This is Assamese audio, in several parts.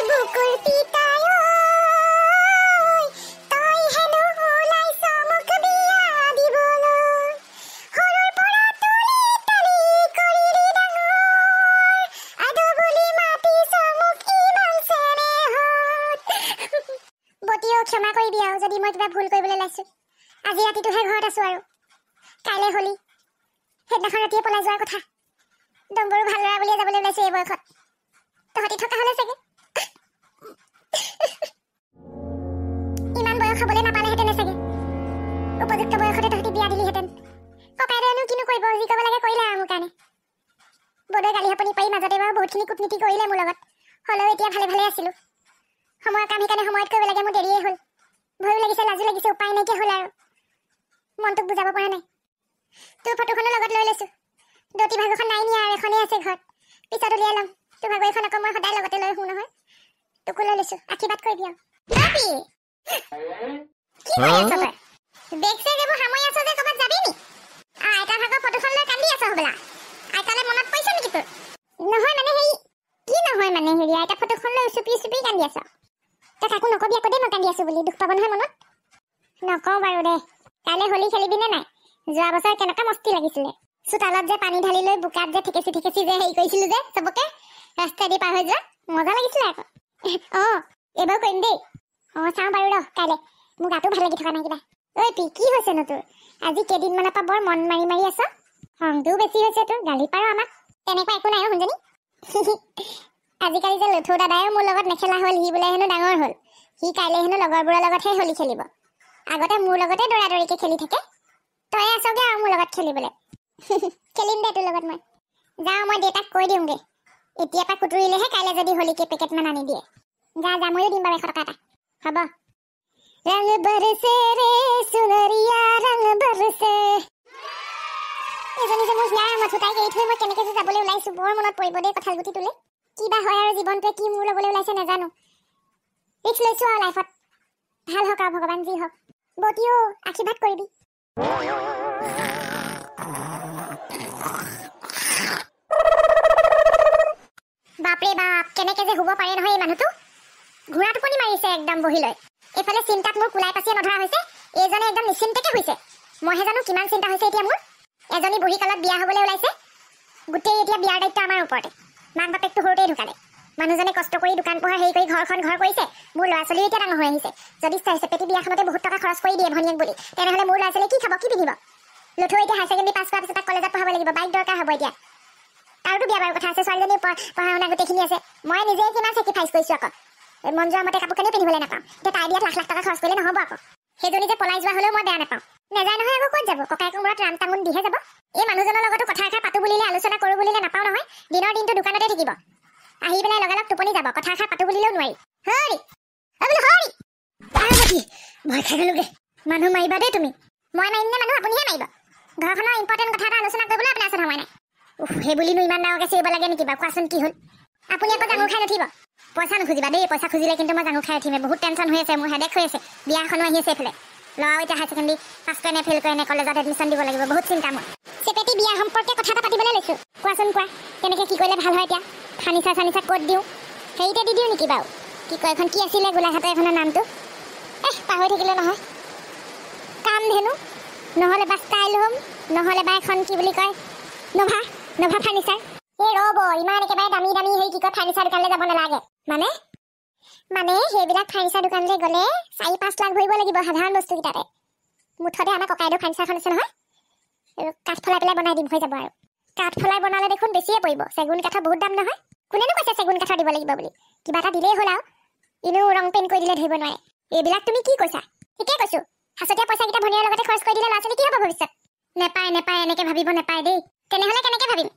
বুকুৰ পিতায় তই হেনো ওলাইছ মোক বিয়া দিবলৈ সৰুৰ পৰা তুলি তালি কৰিলি ডাঙৰ আদো বুলি মাতিছ মোক ইমান চেনেহত বতিও ক্ষমা কৰিবি আৰু যদি মই কিবা ভুল কৰিবলৈ লাইছো আজি ৰাতিটোহে ঘৰত আছো আৰু কাইলৈ হলি সেইদিনাখন ৰাতিয়ে পলাই যোৱাৰ কথা ডম্বৰু ভাল ল'ৰা বুলিয়ে যাবলৈ ওলাইছে এই বয়সত তহঁতি থকা হ'লে চাগে ইমান বয়স হ'বলৈ নাপালেহেঁতেনে চাগে উপযুক্ত বয়সতে তহঁতি বিয়া দিলিহেঁতেন ককাইদেউনো কিনো কৰিব যি কৰিব লাগে কৰিলে আৰু মোৰ কাৰণে বৰদৈ গালি সপনি পাৰি মাজতে বাৰু বহুতখিনি কূটনীতি কৰিলে মোৰ লগত হ'লেও এতিয়া ভালে ভালে আছিলোঁ সময়ৰ কাম সেইকাৰণে সময়ত কৰিব লাগে মোৰ দেৰিয়ে হ'ল ভয়ো লাগিছে লাজো লাগিছে উপায় নাইকিয়া হ'ল আৰু মনটোক বুজাব পৰা নাই তোৰ ফটোখনো লগত লৈ লৈছোঁ দতি ভাগৰখন নাই নিয়া আৰু এখনেই আছে ঘৰত পিছত উলিয়াই ল'ম তোৰ ভাগৰ এখন আকৌ মই সদায় লগতে লৈ শুনো নহয় তোকো লৈ লৈছোঁ আশীৰ্বাদ কৰিবি আৰু কি কৰি আছ তই বেগ চেগ এইবোৰ সামৰি আছ যে ক'ৰবাত যাবি নি আইতাৰ ভাগৰ ফটোখন লৈ কান্দি আছ হ'বলা আইতালৈ মনত পৰিছে নেকি তোৰ নহয় মানে হেৰি কি নহয় মানে হেৰি আইতাৰ ফটোখন লৈ চুপি চুপি কান্দি আছ তই কাকো নকবি আকৌ দেই মই কান্দি আছোঁ বুলি দুখ পাব নহয় মনত নকওঁ বাৰু দে কাইলৈ হোলী খেলিবি নে নাই যোৱা বছৰ কেনেকুৱা মস্তি লাগিছিলে চোতালত যে পানী ঢালি লৈ বোকাত যে ঠেকেচি ঠেকেচি যে হেৰি কৰিছিলোঁ যে চবকে ৰাস্তা দি পাৰ হৈ যোৱা মজা লাগিছিলে আকৌ অঁ এইবাৰ কৰিম দেই অঁ চাওঁ বাৰু ৰ কাইলৈ মোৰ গাটো ভাল লাগি থকা নাই কিবা ঐ পি কি হৈছেনো তোৰ আজি কেইদিনমানৰ পৰা বৰ মন মাৰি মাৰি আছ খংটোও বেছি হৈছে তোৰ গালি পাৰ আমাক তেনেকুৱা একো নাই অ' শুনজনী আজিকালি যে লথৌ দাদায়ো মোৰ লগত নেখেলা হ'ল সি বোলে হেনো ডাঙৰ হ'ল সি কাইলৈ হেনো লগৰবোৰৰ লগতহে হোলী খেলিব আগতে মোৰ লগতে দৌৰা দৌৰিকে খেলি থাকে তই আছগে আৰু মোৰ লগত খেলিবলৈ খেলিম দে তোৰ লগত মই যাওঁ মই দেউতাক কৈ দিওঁগে এতিয়াৰ পৰা কুটুৰিলেহে কাইলৈ যদি হোলীকে পেকেটমান আনি দিয়ে যা যা ময়ো দিম বাৰু 100 টকা এটা হ'ব ৰং বৰছে ৰে সুনৰিয়া ৰং বৰছে এজনী যে মোৰ হিয়াৰ মাথো তাইক এৰি থৈ মই কেনেকৈ যে যাবলৈ ওলাইছোঁ বৰ মনত পৰিব দেই কঁঠাল গুটি তোলে কিবা হয় আৰু জীৱনটোৱে কি মোৰ ল'বলৈ ওলাইছে নাজানো ৰিক্স লৈছোঁ আৰু লাইফত ভাল হওক আৰু ভগৱান যি হওক বতিও আশীৰ্বাদ কৰিবি বাপৰে বাপ কেনেকে যে শুব পাৰে নহয় এই মানুহটো ঘোঁৰা টোপনি মাৰিছে একদম বহি লৈ এইফালে চিন্তাত মোৰ কুলাই পাচিয়ে নধৰা হৈছে এইজনে একদম নিশ্চিন্তকে হৈছে মইহে জানো কিমান চিন্তা হৈছে এতিয়া মোৰ এজনী বুঢ়ী কালত বিয়া হ'বলৈ ওলাইছে গোটেই এতিয়া বিয়াৰ দায়িত্ব আমাৰ ওপৰতে মাক বাপেকটো সৰুতেই ঢুকালে মানুহজনে কষ্ট কৰি দোকান পোহাৰ হেৰি কৰি ঘৰখন ঘৰ কৰিছে মোৰ ল'ৰা ছোৱালী এতিয়া ডাঙৰ হৈ আহিছে যদি চেপেটি বিয়াখনতে বহুত টকা খৰচ কৰি দিয়ে ভনীয়েক বুলি তেনেহ'লে মোৰ ল'ৰা ছোৱালী কি খাব কি পিন্ধিব লথৌ এতিয়া হায়াৰ ছেকেণ্ডেৰী পাছ কৰাৰ পিছত তাক কলেজত পঢ়াব লাগিব বাইক দৰকাৰ হ'ব এতিয়া তাৰোতো বিয়া বাৰু কথা আছে ছোৱালীজনী পঢ়া শুনা গোটেইখিনি আছে মই নিজেই কিমান চেক্ৰিফাইচ কৰিছোঁ আকৌ মন যোৱা মতে কাপোৰ কানিও পিন্ধিবলৈ নাপাওঁ এতিয়া তাই দিয়াত লাখ লাখ টকা খৰচ কৰিলে নহ'ব আকৌ সেইজনী যে পলাই যোৱা হ'লেও মই বেয়া নাপাওঁ নেযায় নহয় আকৌ ক'ত যাব ককায়েকৰ মূৰত ৰাম টাঙোন দিহে যাব এই মানুহজনৰ লগতো কথা এষাৰ পাতো বুলিলে আলোচনা কৰোঁ বুলিলে নাপাওঁ নহয় দিনৰ দিনটো দোকানতে থাকিব আহি পেলাই লগালগ টোপনি যাব কথা এষাৰ পাতো বুলিলেও নোৱাৰি হৰি বোলো হৰি ভয় খাই গ'লোগে মানুহ মাৰিবা দেই তুমি মই মাৰিম নে মানুহ আপুনিহে মাৰিব ঘৰখনৰ ইম্পৰ্টেণ্ট কথা এটা আলোচনা কৰিবলৈ আপোনাৰ ওচৰত সময় নাই সেই বুলিনো ইমান ডাঙৰকৈ চিৰিব লাগে নেকি বাৰু কোৱাচোন কি হ'ল আপুনি আকৌ জাঙুৰ খাই নুঠিব পইচা নুখুজিবা দেই পইচা খুজিলে কিন্তু মই জাঙুৰ খাই উঠিমে বহুত টেনশ্যন হৈ আছে মোৰ হেডেক হৈ আছে বিয়া এখনো আহি আছে এইফালে ল'ৰাও এতিয়া হায়াৰ ছেকেণ্ডেৰী পাছ কৰে নে ফেইল কৰে নে কলেজত এডমিশ্যন দিব লাগিব বহুত চিন্তা মোৰ চেপেটি বিয়া সম্পৰ্কে কথা এটা পাতিবলৈ লৈছোঁ কোৱাচোন কোৱা কেনেকৈ কি কৰিলে ভাল হয় এতিয়া ফাৰ্নিচাৰ ক'ত দিওঁ হেৰিতে দি দিওঁ নেকি বাৰু কি কয় এখন কি আছিলে গোলাঘাটৰ এখনৰ নামটো পাহৰি থাকিলে নহয় কাম ধেনু নহ'লে বা ষ্টাইল হোম নহ'লে বা এখন কি বুলি কয় নভা ফাৰ্নিচাৰ এই ৰ'ব ইমান একেবাৰে দামী দামী হেৰি কি কয় ফাৰ্নিচাৰ দোকানলৈ যাব নালাগে মানে সেইবিলাক ফাৰ্নিচাৰ দোকানলৈ গ'লে 4-5 লাখ ভৰিব লাগিব সাধাৰণ বস্তুকেইটাতে মুঠতে আমাৰ ককাইদেউ ফাৰ্নিচাৰখন আছে নহয় কাঠ ফলাই পেলাই বনাই দিম হৈ যাব আৰু কাঠ ফলাই বনালে দেখোন বেছিয়ে পৰিব চেগুন কাঠৰ বহুত দাম নহয় কোনেনো কৈছে চেগুন কাঠৰ দিব লাগিব বুলি কিবা এটা দিলেই হ'ল আৰু এনেও ৰং পেইণ্ট কৰি দিলে ধৰিব নোৱাৰে এইবিলাক তুমি কি কৈছা ঠিকেই কৈছোঁ হাছতীয়া পইচাকেইটা ভনীয়াৰ লগতে খৰচ কৰি দিলে ল'ৰা ছোৱালী কি হ'ব ভৱিষ্যত নেপায় এনেকৈ ভাবিব নেপায় দেই তেনেহ'লে কেনেকৈ ভাবিম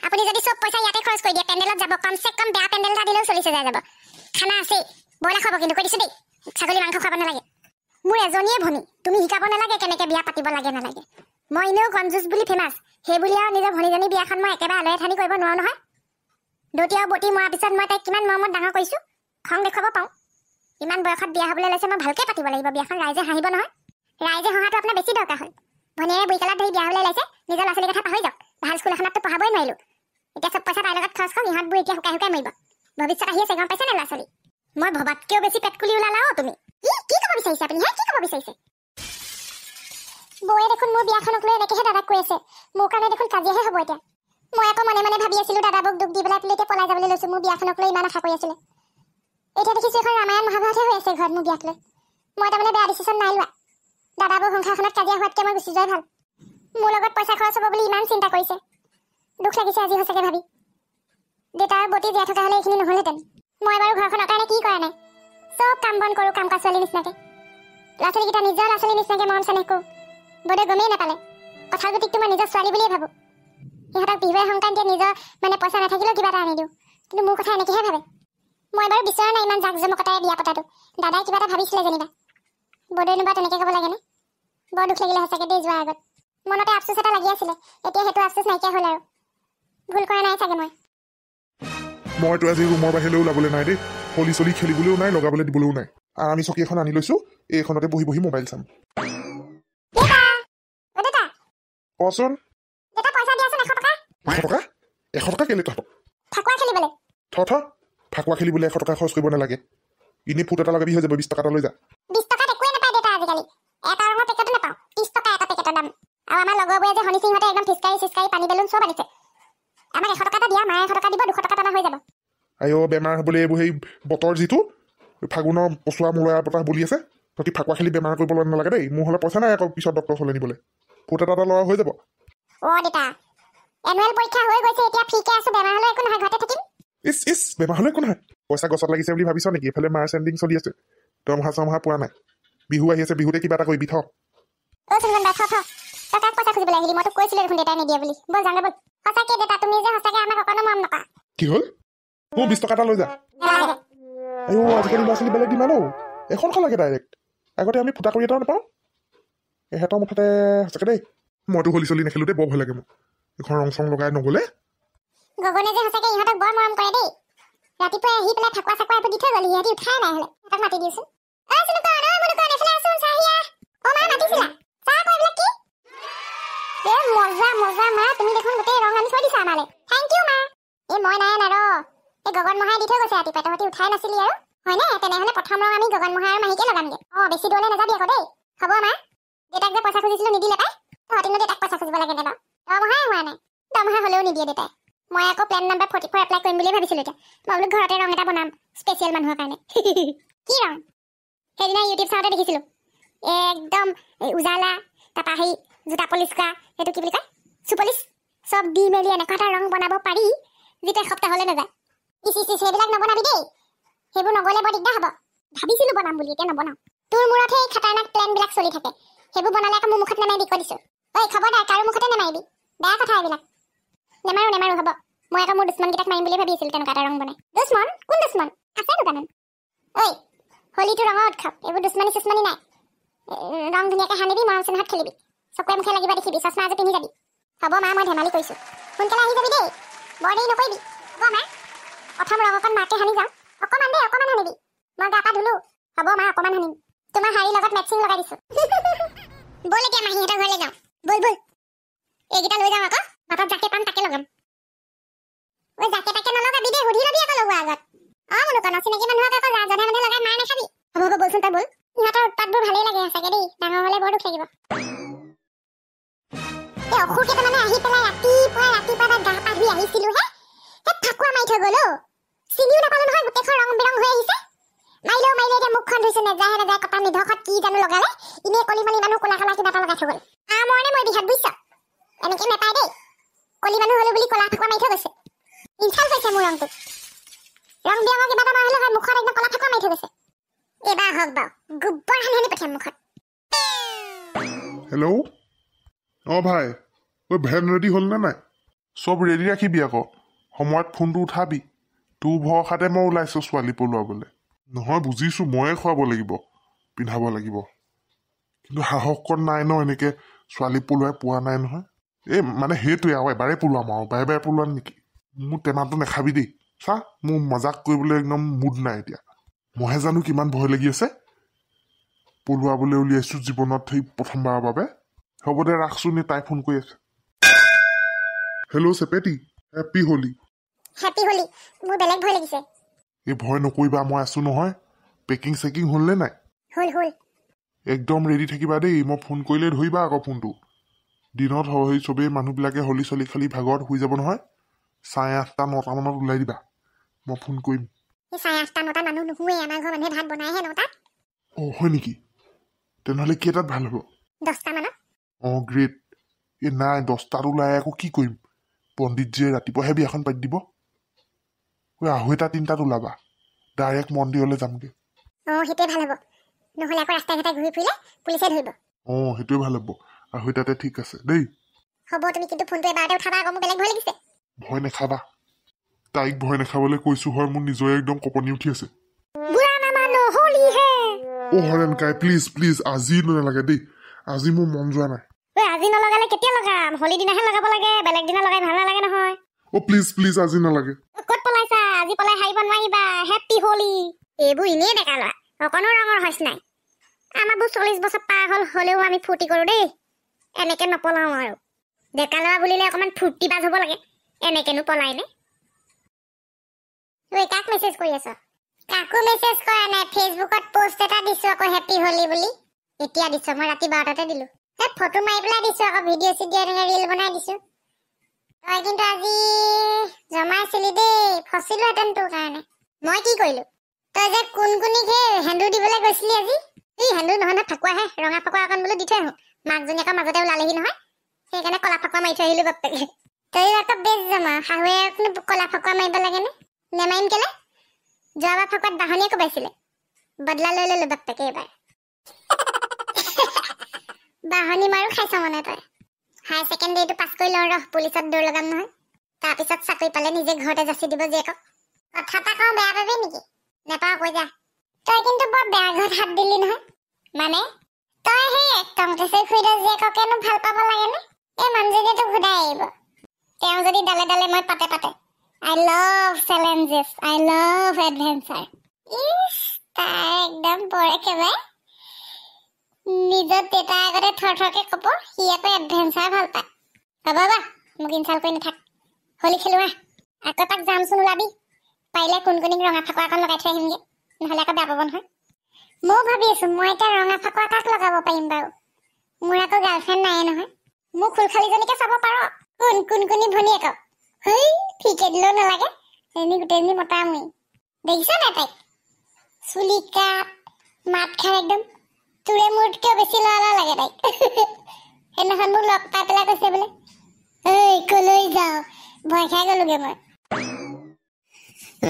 আপুনি যদি চব পইচা ইয়াতে খৰচ কৰি দিয়ে পেণ্ডেলত যাব কমচে কম বেয়া পেণ্ডেল এটা দিলেও 40,000 যাব খানা আছেই ব্ৰইলাৰ খাব কিন্তু কৈ দিছোঁ দেই ছাগলী মাংস খাব নালাগে মোৰ এজনীয়ে ভনী তুমি শিকাব নালাগে কেনেকৈ বিয়া পাতিব লাগে নালাগে মই এনেও কনজুচ বুলি ফেমাছ সেই বুলি আৰু নিজৰ ভনীজনী বিয়াখন মই একেবাৰে আলৈ আথানি কৰিব নোৱাৰো নহয় দতি আৰু বটি মৰাৰ পিছত মই তাইক কিমান মৰমত ডাঙৰ কৰিছোঁ খং দেখুৱাব পাওঁ ইমান বয়সত বিয়া হ'বলৈ লৈছে মই ভালকৈ পাতিব লাগিব বিয়াখন ৰাইজে হাঁহিব নহয় ৰাইজে হহাটো আপোনাৰ বেছি দৰকাৰ হ'ল ভনীয়ে বুইকালত ধৰি বিয়া হ'বলৈ লাইছে নিজৰ ল'ৰা ছোৱালীৰ কথা পাহৰি যাওক ভাল স্কুল এখনততো পঢ়াবই নোৱাৰিলোঁ এতিয়া চব পইচা তাইৰ লগত খৰচ কৰক ইহঁতবোৰ এতিয়া শুকাই শুকাই মৰিব ভৱিষ্যত আহি আছে গম পাইছে নে ল'ৰা ছোৱালী মই ভবাতকেও বেছি পেটকুলি ওলালা তুমি কি ক'ব বিচাৰিছে আপুনি কি ক'ব বিচাৰিছে বৌয়ে দেখোন মোৰ বিয়াখনক লৈ এনেকেহে দাদাক কৈ আছে মোৰ কাৰণে দেখোন কাজিয়াহে হ'ব এতিয়া মই আকৌ মনে মনে ভাবি আছিলো দাদাবক দুখ দি পেলাই এতিয়া পলাই যাবলৈ লৈছো মোৰ বিয়াখনক লৈ ইমান আশা কৰি আছিলে এতিয়া দেখিছো এখন ৰামায়ণ মহাভাৰতহে হৈ আছে ঘৰত মোৰ বিয়াক লৈ মই তাৰমানে বেয়া ডিচিশ্যন নাই লোৱা দাদাবক সংসাৰখনত কাজিয়া হোৱাতকৈ মই গুচি যোৱাই ভাল মোৰ লগত পইচা খৰচ হ'ব বুলি ইমান চিন্তা কৰিছে দুখ লাগিছে আজি সঁচাকৈ ভাবি দেউতাৰ বতি জীয়াই থকা হ'লে এইখিনি নহ'লহেঁতেন মই বাৰু ঘৰখনৰ কাৰণে কি কৰা নাই চব কাম বন কৰোঁ কাম কাজ ছোৱালীৰ নিচিনাকৈ ল'ৰা ছোৱালীকেইটা নিজৰ ল'ৰা ছোৱালীৰ নিচিনাকৈ মৰম চেনেহ কৰোঁ বৌদে গমেই নাপালে কথাৰ গতিকটো মই নিজৰ ছোৱালী বুলিয়ে ভাবোঁ সিহঁতক বিহুৱে সংক্ৰান্তিয়ে নিজৰ মানে পইচা নাথাকিলেও কিবা এটা আনি দিওঁ কিন্তু মোৰ কথা এনেকৈহে ভাবে মই বাৰু বিচৰা নাই ইমান জাক জমকতাৰে বিয়া পতাটো দাদাই কিবা এটা ভাবিছিলে যেনিবা বৌদৈনো বা তেনেকৈ ক'ব লাগেনে বৰ দুখ লাগিলে সঁচাকৈ দেই যোৱাৰ আগত মনতে আফচোচ এটা লাগি আছিলে এতিয়া সেইটো আফচোচ নাইকিয়া হ'ল আৰু ভুল কৰা নাই চাগে মইতো আজি ৰুমৰ বাহিৰলৈ ওলাবলৈ নাই দেই হলি চলি খেলিবলৈও নাই লগাবলৈ দিবলৈও নাই আৰু আমি চকী এখন আনি লৈছোঁ এইখনতে বহি বহি মোবাইল চাম কচোন 100 টকা কেলে তহঁতক ফাকুৱা খেলিবলৈ 100 টকা খৰচ কৰিব নালাগে এনেই ফুট এটা লগাবি হৈ যাব 20 টকা এটা লৈ যা 20 টকাত একোৱে নাপায় দেউতা আজিকালি এটা ৰঙৰ পেকেটো নাপাওঁ 30 টকা এটা পেকেটৰ দাম আৰু আমাৰ লগৰবোৰে যে হনি সিংহতে একদম ফিচকাৰী পানী বেলুন চব আনিছে আমাক 100 টকা এটা দিয়া মায়ে 100 টকা দিব 200 টকা টনা হৈ যাব আইঅ বেমাৰ হ'বলৈ এইবোৰ সেই বতৰ যিটো ফাগুনৰ পচোৱা মূলয়া বতাহ বলি আছে তহঁতি ফাকুৱা খেলি বেমাৰ কৰিব নালাগে দেই মোৰ হ'লে পইচা নাই আকৌ পিছত ডক্টৰ ওচৰলৈ নিবলৈ ফুট এটা লোৱা হৈ যাব দেউতা এনুৱেল পৰীক্ষা হৈ গৈছে এতিয়া ফ্ৰীকে আছো বেমাৰ হ'লে একো নহয় ঘৰতে থাকিম ইছ বেমাৰ হ'লে একো নহয় পইচা গছত লাগিছে বুলি ভাবিছ নেকি এইফালে মাৰ চেণ্ডিং চলি আছে দৰমহা পোৱা নাই বিহু আহি আছে বিহুতে কিবা এটা কৰিবি থ তই কাক পইচা খুজিবলৈ আহিলি মই তোক কৈছিলো দেখোন দেউতাই নিদিয়ে বুলি বল যাওঁ বল সঁচাকে দেউতা তুমি যে সঁচাকে আমাক অকণো মৰম নকৰা কি হ'ল মোৰ 20 টকা এটা লৈ যা আইঅ আজিকালি ল'ৰা ছোৱালী বেলেগ দিমান এখন খালাগে ডাইৰেক্ট আগতে আমি ফুটা কৰি এটাও নাপাওঁ এহেঁতৰ মুঠতে সঁচাকে দেই মইতো হলি চলি নেখেলো দেই বৰ ভয় লাগে মোৰ এখন ৰং চং লগাই নগ'লে গগনে যে সঁচাকে ইহঁতক বৰ মৰম কৰে দেই ৰাতিপুৱাই আহি পেলাই ফাকুৱা চাকুৱা এইবোৰ দি থৈ গ'ল ইহঁতি উঠাই নাই হ'লে সিহঁতক মাতি দিওঁচোন মজা মা তুমি দেখোন গোটেই ৰং আনি থৈ দিছা আমালে থেংক ইউ মা মই নাই ৰ গগন মহাই দি থৈ গৈছে ৰাতিপুৱা তহঁতি উঠাই নাছিলি আৰু হয়নে তেনেহ'লে প্ৰথম ৰং আমি গগন মহাই আৰু মাহিকে লগামগে বেছি দূৰলৈ নাযাবি আকৌ দেই হ'ব মা দেউতাক যে পইচা খুজিছিলো নিদিলে পাই তহঁতিনো দেউতাক পইচা খুজিব লাগে নে বাৰু দৰমহাই হোৱা নাই দৰমহা হ'লেও নিদিয়ে দেউতাই মই আকৌ প্লেন নাম্বাৰ 44 এপ্লাই কৰিম বুলি ভাবিছিলো এতিয়া মই বোলো ঘৰতে ৰং এটা বনাম স্পেচিয়েল মানুহৰ কাৰণে কি ৰং সেইদিনা ইউটিউব চাওঁতে দেখিছিলো একদম উজালা তাৰপৰা সেই জোতা পলিচ কৰা সেইটো কি বুলি কয় চুপলিচ চব দি মেলি এনেকুৱা এটা ৰং বনাব পাৰি যিটো এসপ্তাহলৈ নাযায় সেইবিলাক নবনাবি দেই সেইবোৰ নগ'লে বৰ দিগদাৰ হ'ব ভাবিছিলো বনাম বুলি এতিয়া নবনাওঁ তোৰ মূৰত সেই খাতাৰনাক প্লেনবিলাক চলি থাকে সেইবোৰ বনালে আকৌ মোৰ মুখত নামাৰিবি কৈ দিছো খবৰদাৰ কাৰো মুখতে নামাৰিবি বেয়া কথা এইবিলাক নেমাৰো হ'ব মই আকৌ মোৰ দুশ্মনকেইটাক মাৰিম বুলি ভাবি আছিলো তেনেকুৱা এটা ৰং বনাই দুশ্মন কোন দুশ্মন আছে দোকানত হলিটো ৰঙৰ উৎসৱ এইবোৰ দুশ্মনী চুশ্মনী নাই ৰং ধুনীয়াকৈ সানিবি মৰম চেনেহত খেলিবি চকুৱে মুখে লাগিব দেখিবি চশমা আজি পিন্ধি যাবি হ'ব মা মই ধেমালি কৰিছোঁ সোনকালে আহি যাবি দেই বৰ দেৰি নকৰিবি হ'ব মা প্ৰথম ৰং অকণ মাকে সানি যাওঁ অকণমান সানিবি মই গা পা ধুলো হ'ব মা অকণমান সানিম তোমাৰ শাৰীৰ লগত মেচিং লগাই দিছোঁ ব'ল এতিয়া মাহীহঁতৰ ঘৰলৈ যাওঁ ব'ল এইকেইটা লৈ যাওঁ আকৌ মাথাত জাকে পাম তাকে লগাম জাকে তাকে নলগাবি দেই সুধি ল'বি আকৌ লগোৱাৰ আগত মোনোকণ চিনাকি মানুহক আকৌ জধে মধে লগাই মাৰ নাখাবি হ'ব বলচোন তই ব'ল ইহঁতৰ উৎপাতবোৰ ভালেই লাগে সঁচাকে দেই ডাঙৰ হ'লে বৰ দুখ লাগিব অসুৰ কেইটামানে আহি পেলাই ৰাতিপুৱা গা পা ধুই আহিছিলোহে ফাকুৱা মাৰি থৈ গ'ল চিনিও নাপালো নহয় গোটেইখন ৰং বিৰং হৈ আহিছে মাৰিলে এতিয়া মুখখন ধুইছো নেযায় কটা নিধকত কি জানো লগালে এনেই কলি মালি মানুহ ক'লা কিবা এটা লগাই থৈ গ'ল মৰণে মই বিহাত বুজিছ এনেকে নাপায় দেই কলি মানুহ হ'লো বুলি ক'লা ফাকুৱা মাৰি থৈ গৈছে ইনচাল্ট হৈছে মোৰ ৰংটো ৰং বিৰঙৰ কিবা এটা মাৰিলে হয় মুখত একদম ক'লা ফাকুৱা মাৰি থৈ গৈছে এইবাৰ হওক বাৰু গোবৰ সানি পঠিয়াম মুখত হেল্ল' ভাই ভেন ৰেডি হ'ল নে নাই চব ৰেডি ৰাখিবি আকৌ সময়ত ফোনটো উঠাবি তোৰ ভৰসাতে মই ওলাইছোঁ ছোৱালী পলোৱাবলৈ নহয় বুজিছোঁ ময়ে খুৱাব লাগিব পিন্ধাব লাগিব কিন্তু সাহসকত নাই ন এনেকৈ ছোৱালী পলোৱাই পোৱা নাই নহয় মানে সেইটোৱে আৰু এবাৰে পলোৱাম আৰু বাৰে পলোৱাম নেকি মোৰ টেমাটো নাখাবি দেই চা মোৰ মজাক কৰিবলৈ একদম মুড নাই এতিয়া মইহে জানো কিমান ভয় লাগি আছে পলোৱাবলৈ উলিয়াইছোঁ জীৱনত সেই প্ৰথমবাৰৰ বাবে হ'ব দে ৰাখছোন তাই ফোন কৰি আছে হেল্ল' চেপেটি হেপী হলি মোৰ বেলেগ ভয় লাগিছে এই ভয় নকৰিবা মই আছো নহয় পেকিং চেকিং হ'লনে নাই হল একদম ৰেডি থাকিবা দেই মই ফোন কৰিলে ধৰিবা আকৌ ফোনটো দিনত হয় চবেই মানুহবিলাকে হলি চলি খালি ভাগৰত শুই যাব নহয় 8:30 9টা মানত ওলাই দিবা মই ফোন কৰিম 8:30 9টাত মানুহ নুশুৱে আমাৰ ঘৰ মানুহে ভাত বনাইহে 9টাত হয় নেকি তেনেহ'লে কেইটাত ভাল হ'ব 10টা মানত গ্ৰেট নাই 10টাত ওলাই আকৌ কি কৰিম পণ্ডিতজীয়ে ৰাতিপুৱাহে বিয়াখন পাতি দিব 2:30 3টাত ওলাবা ডাইৰেক্ট মন্দিৰলৈ যামগৈ সেইটোৱে ভাল হ'ব নহ'লে আকৌ ৰাস্তাই ঘাটে ঘূৰি ফুৰিলে পুলিচে ধৰিব সেইটোৱে ভাল হ'ব 2:30 ঠিক আছে দেই হ'ব তুমি কিন্তু ফোনটো এবাৰতে উঠাবা আকৌ মোৰ বেলেগ ভয় লাগিছে ভয় নাখাবা তাইক ভয় নাখাবলৈ কৈছো হয় মোৰ নিজৰে একদম কঁপনি উঠি আছে বুঢ়া মামা নহলিহে হৰেণ কাই প্লিজ আজি নালাগে দেই আজি মোৰ মন যোৱা নাই আজি নলগালে কেতিয়া লগাম হলি দিনাহে লগাব লাগে বেলেগ দিনা লগাই ভাল নালাগে নহয় প্লিজ আজি নালাগে ক'ত পলাইছা আজি পলাই হাৰিব নোৱাৰিবা হেপী হলি এইবোৰ এনেই ডেকা ল'ৰা অকণো ৰঙৰ হৈছে নাই আমাৰবোৰ 40 বছৰ পাৰ হ'ল হ'লেও আমি ফূৰ্তি কৰোঁ দেই এনেকে নপলাওঁ আৰু ডেকা ল'ৰা বুলিলে অকণমান ফূৰ্তিবাজ হ'ব লাগে এনেকেনো পলাইনে কাক মেছেজ কৰি আছ কাকো মেছেজ কৰা নাই ফেচবুকত পোষ্ট এটা দিছো আকৌ হেপী হলি বুলি এতিয়া দিছো মই ৰাতি 12টাতে দিলো ফটো মাৰি পেলাই দিছো আকৌ ভিডিঅ' চিডিঅ' ৰিল বনাই দিছো তই কিন্তু আজি জমাইছিলি দেই ফচিলোহেঁতেন তোৰ কাৰণে মই কি কৰিলো তই যে কোনকুনিক হেন্দু দিবলৈ গৈছিলি আজি হেন্দু নহয় ফাকুৱাহে ৰঙা ফাকুৱা অকণ বোলো দি থৈ আহোঁ মাকজনী আকৌ মাজতে ওলালেহি নহয় সেইকাৰণে কলা ফাকুৱা মাৰি থৈ আহিলো বাপেকে তই আকৌ বেছ জমা শাহুৱে কলা ফাকুৱা মাৰিব লাগেনে নেমাৰিম কেলে যোৱাবাৰ ফাকুৱাত বাহনীয়ে কোবাইছিলে বদলা লৈ ললো বাপেকে এইবাৰ বাহনী মাৰো খাইছ মানে তই হায়াৰ ছেকেণ্ডেৰীটো পাছ কৰি লওঁ ৰহ পুলিচত দৌৰ লগাম নহয় তাৰপিছত চাকৰি পালে নিজে ঘৰতে যাচি দিব জীয়েকক কথা এটা কওঁ বেয়া পাবি নেকি নেপাওঁ কৈ যা তই কিন্তু বৰ বেয়া ঘৰত হাত দিলি নহয় মানে তই সেই টংকেশ্বৰ খুৰীদেউ জীয়েককেনো ভাল পাব লাগেনে এই মানুহজনীয়েতো ঘূৰাই আহিব তেওঁ যদি ডালে ডালে মই পাতে I love challenges. I love adventure. তাই একদম বৰ একেবাৰে নিজৰ দেউতাৰ আগতে থৰথৰকে ক'ব সি আকৌ এডভেঞ্চাৰ ভাল পায় হ'ব মোক ইনচাল্ট কৰি নাথাক হলি খেলোৱা আকৌ তাক যামচোন ওলাবি পাৰিলে কোনকুনিক ৰঙা ফাকুৱা এখন লগাই থৈ আহিমগৈ নহ'লে আকৌ বেয়া পাব নহয় ময়ো ভাবি আছো মই এতিয়া ৰঙা ফাকুৱা তাক লগাব পাৰিম বাৰু মোৰ আকৌ গাৰ্লফ্ৰেণ্ড নাই নহয় মোক খুলখালিজনীকে চাব পাৰ কোনকুনি ভনীয়েকক হেই ঠিকে দিলেও নালাগে এনে গোটেইজনী মতা মই দেখিছ নাই তাইক চুলি কাট মাত খাই একদম তোৰে মোতকৈ বেছি ল'ৰা লাগে তাইক সেইদিনাখন মোক লগ পাই পেলাই কৈছে বোলে কলৈ যাওঁ ভয় খাই গ'লোগে মই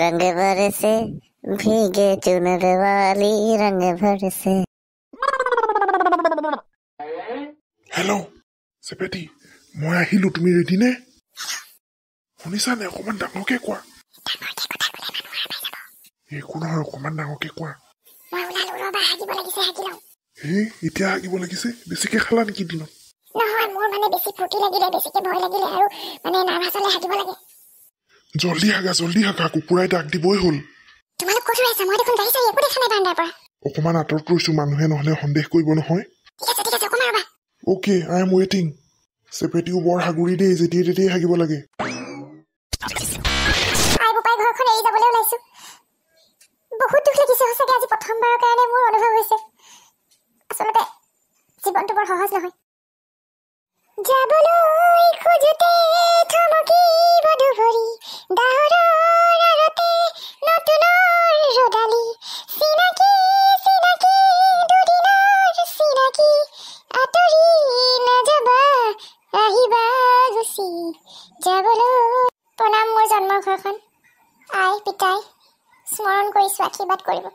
रंग बरसे भीगे चुनर वाली रंग बरसे হেল্ল' চেপেটি মই আহিলো তুমি ৰেডি নে শুনিছা নে অকণমান ডাঙৰকে কোৱা একো নহয় অকণমান ডাঙৰকে কোৱা এতিয়া হাগিব লাগিছে বেছিকে খালা নেকি দিনত নহয় মোৰ মানে বেছি ফূৰ্তি লাগিলে বেছিকে ভয় লাগিলে আৰু মানে নাৰ্ভাছ হ'লে হাগিব লাগে জল্দি হাগা কুকুৰাই ডাক দিবই হ'ল তোমালোক ক'ত ৰৈছা মই দেখোন গাড়ী চাৰি একো দেখা নাই বাৰাণ্ডাৰ পৰা অকণমান আঁতৰত ৰৈছো মানুহে নহ'লে সন্দেহ কৰিব নহয় ঠিক আছে অকণমান ৰ'বা অ'কে আই এম ৱেইটিং চেপেটিও বৰ হাগুৰি দেই যেতিয়াই তেতিয়াই হাগিব লাগে ঘৰখন এৰি যাবলৈ ওলাইছো বহুত দুখ লাগিছে সঁচাকৈ আজি প্ৰথমবাৰৰ কাৰণে মোৰ অনুভৱ হৈছে আচলতে জীৱনটো বৰ সহজ নহয় যাবলৈ খোজোতে থমকিব দুভৰি ডাৱৰৰ আৰতে নতুনৰ ৰদালি চিনাকি দুদিনৰ চিনাকি আঁতৰি নাযাবা আহিবা গুচি যাবলৈ প্ৰণাম মোৰ জন্মৰ ঘৰখন আই পিতাই স্মৰণ কৰিছো আশীৰ্বাদ কৰিব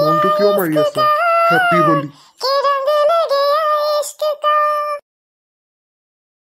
মনটো কিয় মাৰি আছা হেপী হলি